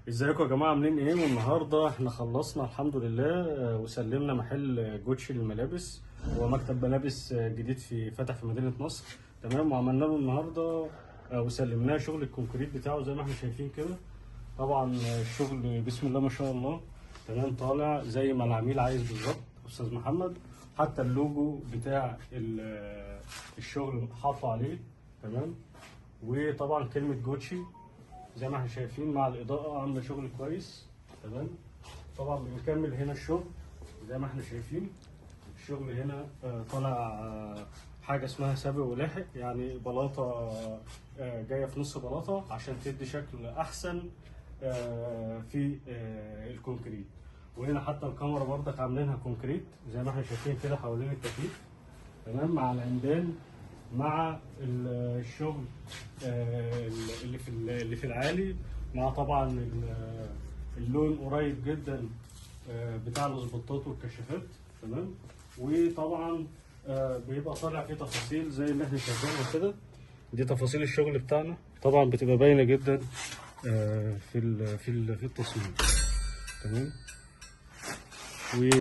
ازيكم يا جماعه، عاملين ايه؟ والنهارده احنا خلصنا الحمد لله وسلمنا محل جوتشي للملابس. هو مكتب ملابس جديد فتح في مدينه نصر. تمام. وعملنا له النهارده وسلمناه شغل الكونكريت بتاعه زي ما احنا شايفين كده. طبعا الشغل بسم الله ما شاء الله. تمام. طالع زي ما العميل عايز بالظبط استاذ محمد. حتى اللوجو بتاع الشغل حاطه عليه. تمام. وطبعا كلمه جوتشي زي ما احنا شايفين مع الاضاءه عامله شغل كويس. تمام. طبعا بنكمل هنا الشغل زي ما احنا شايفين. الشغل هنا طالع حاجه اسمها سابق ولاحق، يعني بلاطه جايه في نص بلاطه عشان تدي شكل احسن في الكونكريت. وهنا حتى الكاميرا برضك عاملينها كونكريت زي ما احنا شايفين كده حوالين التكييف. تمام. مع العمدان مع الشغل اللي في العالي، مع طبعا اللون قريب جدا بتاع الاسبوتات والكشافات. تمام. وطبعا بيبقى طالع فيه تفاصيل زي اللي احنا شايفينها كده. دي تفاصيل الشغل بتاعنا، طبعا بتبقى باينه جدا في التصميم. تمام.